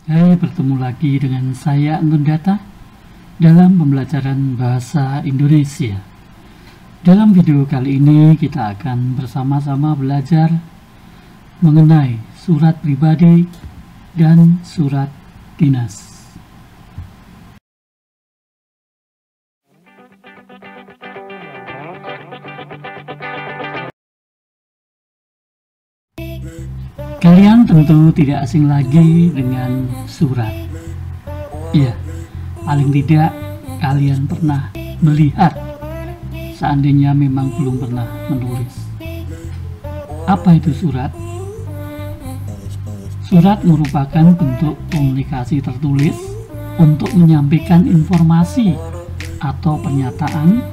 Hai, bertemu lagi dengan saya Antun Data dalam pembelajaran bahasa Indonesia. Dalam video kali ini kita akan bersama-sama belajar mengenai surat pribadi dan surat dinas. Kalian tentu tidak asing lagi dengan surat. Iya, paling tidak kalian pernah melihat, seandainya memang belum pernah menulis. Apa itu surat? Surat merupakan bentuk komunikasi tertulis untuk menyampaikan informasi atau pernyataan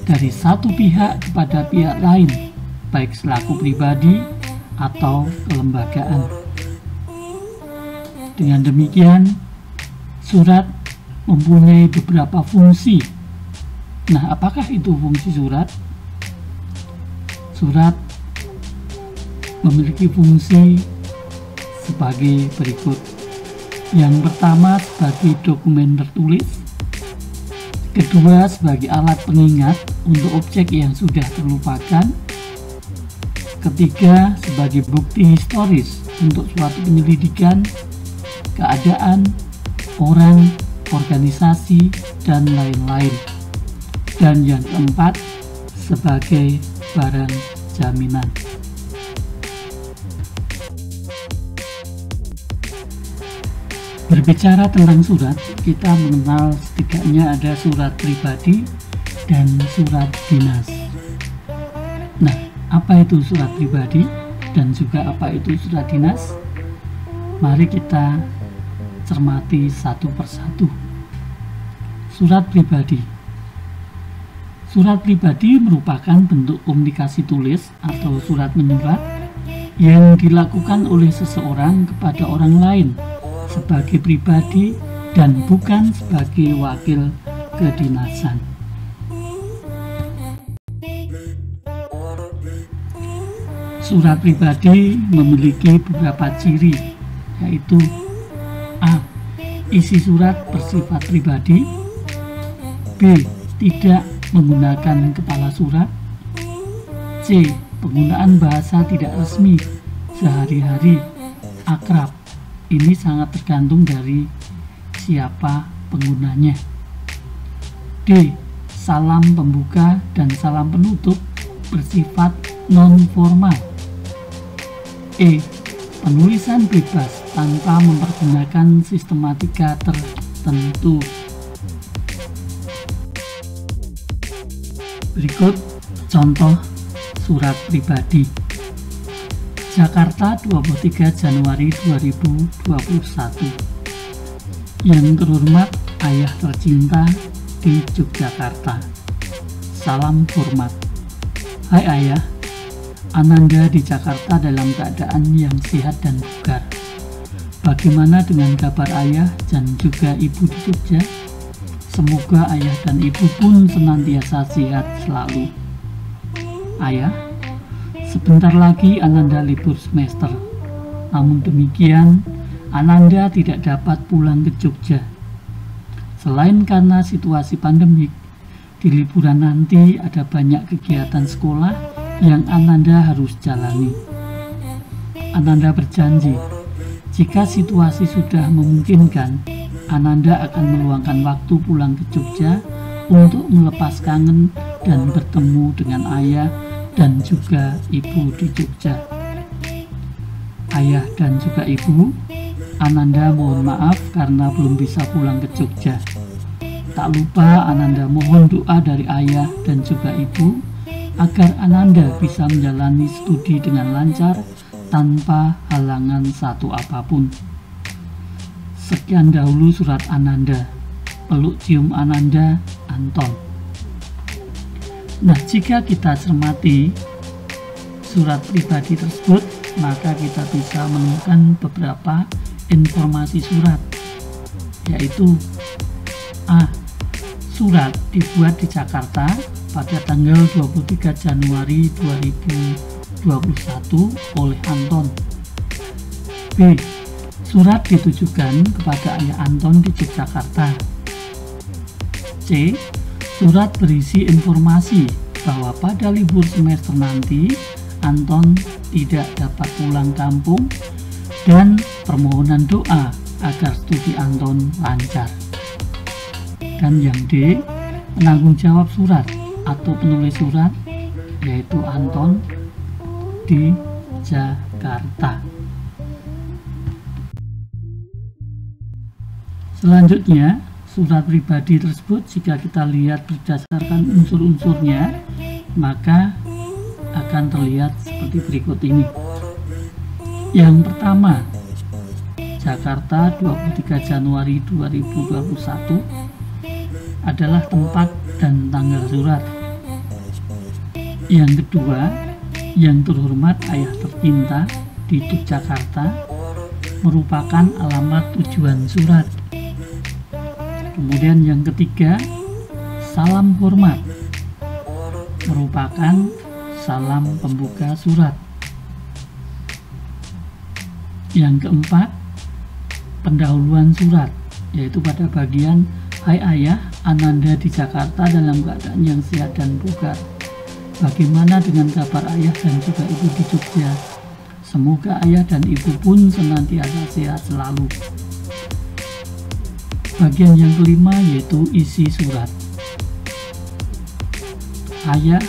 dari satu pihak kepada pihak lain, baik selaku pribadi atau kelembagaan. Dengan demikian, surat mempunyai beberapa fungsi. Nah, apakah itu fungsi surat? Surat memiliki fungsi sebagai berikut. Yang pertama, sebagai dokumen tertulis. Kedua, sebagai alat pengingat untuk objek yang sudah terlupakan. Ketiga, sebagai bukti historis untuk suatu penyelidikan, keadaan, orang, organisasi, dan lain-lain. Dan yang keempat, sebagai barang jaminan. Berbicara tentang surat, kita mengenal setidaknya ada surat pribadi dan surat dinas. Nah, apa itu surat pribadi dan juga apa itu surat dinas? Mari kita cermati satu persatu. Surat pribadi. Surat pribadi merupakan bentuk komunikasi tulis atau surat menyurat yang dilakukan oleh seseorang kepada orang lain sebagai pribadi dan bukan sebagai wakil kedinasan. Surat pribadi memiliki beberapa ciri, yaitu A. Isi surat bersifat pribadi. B. Tidak menggunakan kepala surat. C. Penggunaan bahasa tidak resmi, sehari-hari, akrab. Ini sangat tergantung dari siapa penggunanya. D. Salam pembuka dan salam penutup bersifat non-formal. E. Penulisan bebas tanpa mempergunakan sistematika tertentu. Berikut contoh surat pribadi. Jakarta, 23 Januari 2021. Yang terhormat ayah tercinta di Yogyakarta. Salam hormat. Hai ayah, Ananda di Jakarta dalam keadaan yang sehat dan bugar. Bagaimana dengan kabar ayah dan juga ibu di Jogja? Semoga ayah dan ibu pun senantiasa sehat selalu. Ayah, sebentar lagi Ananda libur semester. Namun demikian, Ananda tidak dapat pulang ke Jogja. Selain karena situasi pandemik, di liburan nanti ada banyak kegiatan sekolah yang Ananda harus jalani. Ananda berjanji, jika situasi sudah memungkinkan, Ananda akan meluangkan waktu pulang ke Jogja untuk melepas kangen dan bertemu dengan ayah dan juga ibu di Jogja. Ayah dan juga ibu, Ananda mohon maaf karena belum bisa pulang ke Jogja. Tak lupa Ananda mohon doa dari ayah dan juga ibu agar Ananda bisa menjalani studi dengan lancar tanpa halangan satu apapun. Sekian dahulu surat Ananda. Peluk cium Ananda, Anton. Nah, jika kita cermati surat pribadi tersebut, maka kita bisa menemukan beberapa informasi surat, yaitu A. Surat dibuat di Jakarta pada tanggal 23 Januari 2021 oleh Anton. B. Surat ditujukan kepada ayah Anton di Yogyakarta. C. Surat berisi informasi bahwa pada libur semester nanti Anton tidak dapat pulang kampung dan permohonan doa agar studi Anton lancar. Dan yang D, penanggung jawab surat atau penulis surat yaitu Anton di Jakarta. Selanjutnya, surat pribadi tersebut jika kita lihat berdasarkan unsur-unsurnya, maka akan terlihat seperti berikut ini. Yang pertama, Jakarta 23 Januari 2021 adalah tempat dan tanggal surat. Yang kedua, yang terhormat ayah tercinta di Yogyakarta merupakan alamat tujuan surat. Kemudian yang ketiga, salam hormat merupakan salam pembuka surat. Yang keempat, pendahuluan surat, yaitu pada bagian "Hai ayah, Ananda di Jakarta dalam keadaan yang sehat dan bugar. Bagaimana dengan kabar ayah dan juga ibu di Jogja? Semoga ayah dan ibu pun senantiasa sehat selalu." Bagian yang kelima yaitu isi surat. Ayah,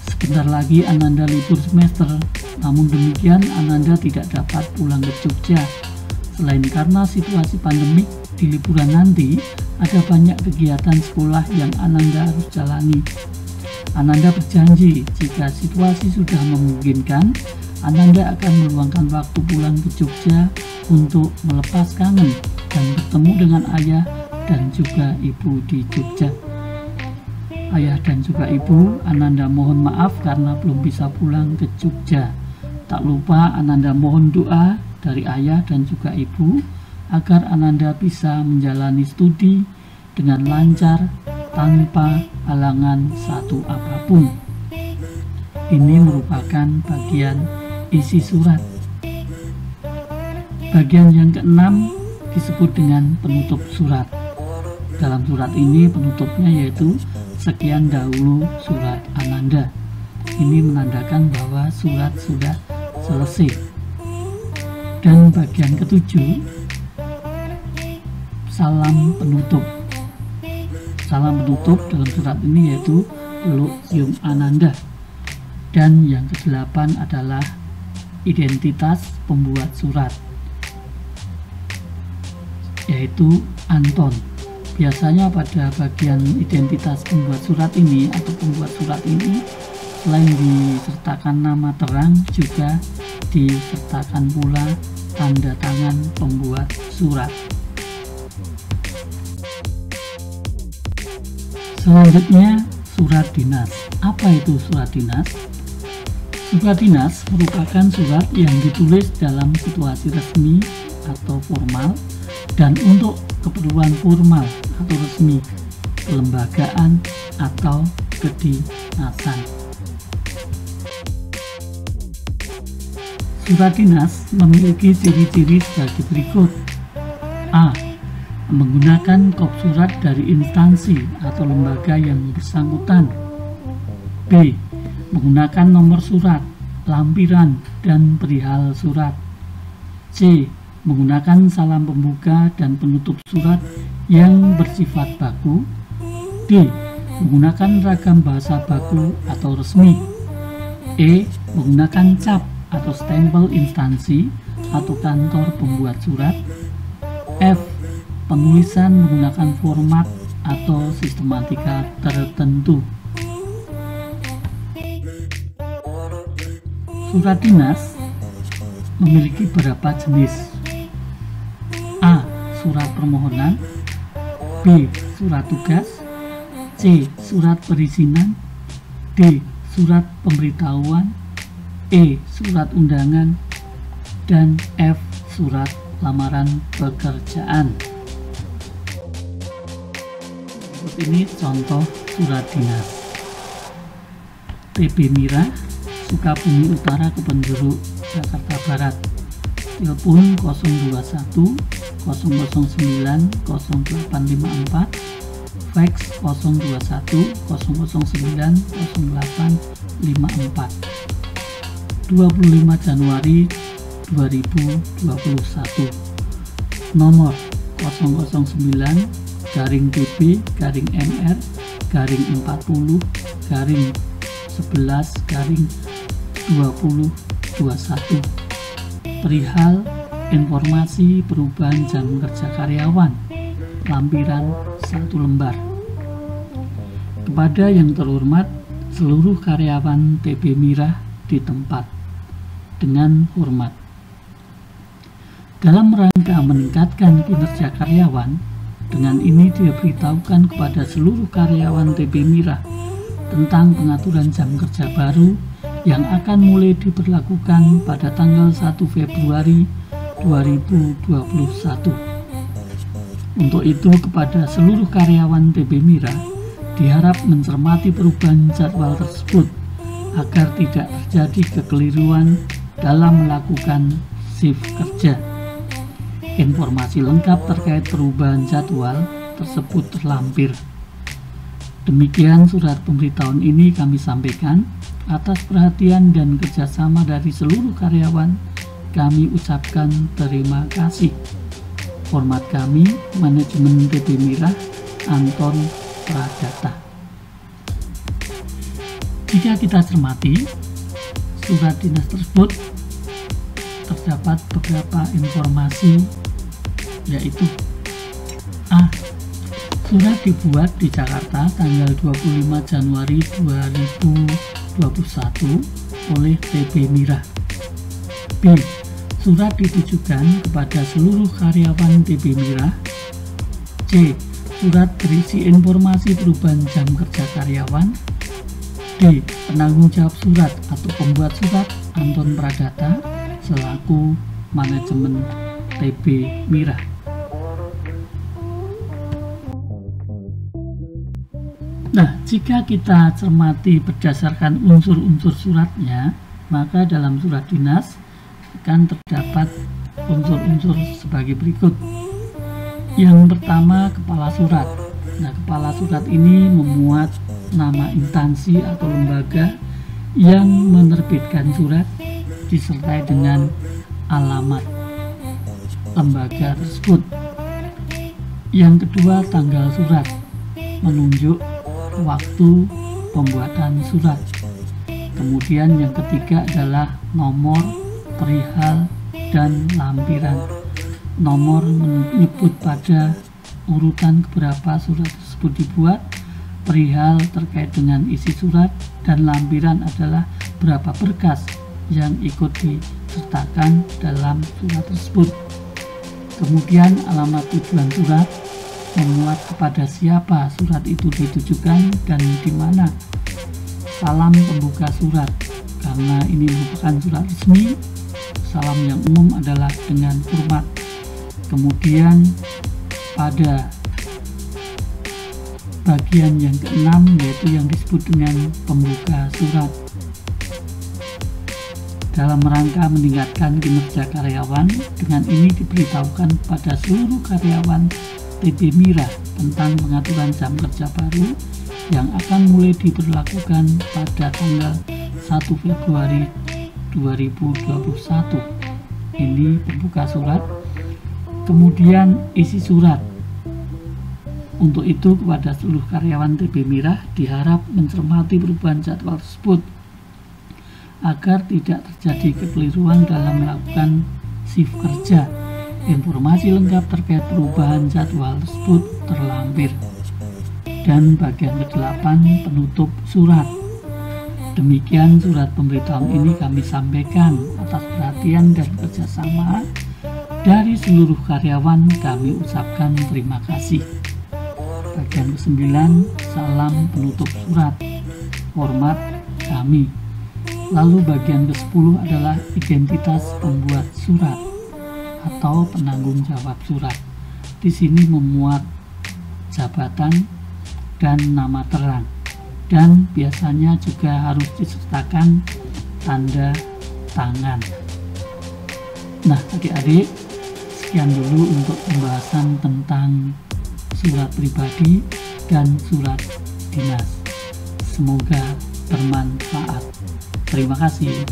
sebentar lagi Ananda libur semester, namun demikian Ananda tidak dapat pulang ke Jogja. Selain karena situasi pandemik, di liburan nanti ada banyak kegiatan sekolah yang Ananda harus jalani. Ananda berjanji jika situasi sudah memungkinkan, Ananda akan meluangkan waktu pulang ke Jogja untuk melepas kangen dan bertemu dengan ayah dan juga ibu di Jogja. Ayah dan juga ibu, Ananda mohon maaf karena belum bisa pulang ke Jogja. Tak lupa Ananda mohon doa dari ayah dan juga ibu agar Ananda bisa menjalani studi dengan lancar tanpa halangan satu apapun. Ini merupakan bagian isi surat. Bagian yang keenam disebut dengan penutup surat. Dalam surat ini penutupnya yaitu "Sekian dahulu surat Ananda". Ini menandakan bahwa surat sudah selesai. Dan bagian ketujuh, salam penutup. Salam penutup dalam surat ini yaitu "Peluk cium Ananda". Dan yang kedelapan adalah identitas pembuat surat, yaitu Anton. Biasanya pada bagian identitas pembuat surat ini atau pembuat surat ini, selain disertakan nama terang, juga disertakan pula tanda tangan pembuat surat. Selanjutnya, surat dinas. Apa itu surat dinas? Surat dinas merupakan surat yang ditulis dalam situasi resmi atau formal dan untuk keperluan formal atau resmi, kelembagaan atau kedinasan. Surat dinas memiliki ciri-ciri sebagai berikut. A. Menggunakan kop surat dari instansi atau lembaga yang bersangkutan. B. Menggunakan nomor surat, lampiran, dan perihal surat. C. Menggunakan salam pembuka dan penutup surat yang bersifat baku. D. Menggunakan ragam bahasa baku atau resmi. E. Menggunakan cap atau stempel instansi atau kantor pembuat surat. F. Penulisan menggunakan format atau sistematika tertentu. Surat dinas memiliki beberapa jenis. A. Surat permohonan. B. Surat tugas. C. Surat perizinan. D. Surat pemberitahuan. E. Surat undangan. Dan F. Surat lamaran pekerjaan. Ini contoh surat dinas. TB Mira, Sukabumi Utara, Kebonjeruk, Jakarta Barat. telepon 021 009 0854, fax 021 009 0854. 25 Januari 2021. Nomor 009-DP-MR-40-11-2021 perihal informasi perubahan jam kerja karyawan, lampiran 1 lembar. Kepada yang terhormat seluruh karyawan TB Mirah di tempat, dengan hormat. Dalam rangka meningkatkan kinerja karyawan, dengan ini diberitahukan kepada seluruh karyawan TB Mirah tentang pengaturan jam kerja baru yang akan mulai diberlakukan pada tanggal 1 Februari 2021. Untuk itu, kepada seluruh karyawan TB Mirah diharap mencermati perubahan jadwal tersebut agar tidak terjadi kekeliruan dalam melakukan shift kerja. Informasi lengkap terkait perubahan jadwal tersebut terlampir. Demikian surat pemberitahuan ini kami sampaikan. Atas perhatian dan kerjasama dari seluruh karyawan, kami ucapkan terima kasih. Hormat kami, Manajemen TB Mirah, Anton Pradata. Jika kita cermati surat dinas tersebut, terdapat beberapa informasi, yaitu A. Surat dibuat di Jakarta tanggal 25 Januari 2021 oleh TB Mirah. B. Surat ditujukan kepada seluruh karyawan TB Mirah. C. Surat berisi informasi perubahan jam kerja karyawan. D. Penanggung jawab surat atau pembuat surat Anton Pradata selaku Manajemen TB Mirah. Nah, jika kita cermati berdasarkan unsur-unsur suratnya, maka dalam surat dinas akan terdapat unsur-unsur sebagai berikut. Yang pertama, kepala surat. Nah, kepala surat ini memuat nama instansi atau lembaga yang menerbitkan surat disertai dengan alamat lembaga tersebut. Yang kedua, tanggal surat menunjuk waktu pembuatan surat. Kemudian yang ketiga adalah nomor, perihal, dan lampiran. Nomor menyebut pada urutan keberapa surat tersebut dibuat, perihal terkait dengan isi surat, dan lampiran adalah berapa berkas yang ikut disertakan dalam surat tersebut. Kemudian alamat tujuan surat memuat kepada siapa surat itu ditujukan dan di mana. Salam pembuka surat, karena ini merupakan surat resmi. Salam yang umum adalah dengan hormat. Kemudian pada bagian yang keenam, yaitu yang disebut dengan pembuka surat. Dalam rangka meningkatkan kinerja karyawan, dengan ini diberitahukan pada seluruh karyawan TB Mirah tentang pengaturan jam kerja baru yang akan mulai diberlakukan pada tanggal 1 Februari 2021. Ini pembuka surat. Kemudian isi surat. Untuk itu, kepada seluruh karyawan TB Mirah diharap mencermati perubahan jadwal tersebut agar tidak terjadi kekeliruan dalam melakukan shift kerja. Informasi lengkap terkait perubahan jadwal tersebut terlampir. Dan bagian ke-8, penutup surat. Demikian surat pemberitahuan ini kami sampaikan. Atas perhatian dan kerjasama dari seluruh karyawan, kami ucapkan terima kasih. Bagian ke-9, salam penutup surat. Hormat kami. Lalu bagian ke-10 adalah identitas pembuat surat atau penanggung jawab surat. Di sini memuat jabatan dan nama terang, dan biasanya juga harus disertakan tanda tangan. Nah, adik-adik, sekian dulu untuk pembahasan tentang surat pribadi dan surat dinas. Semoga bermanfaat. Terima kasih.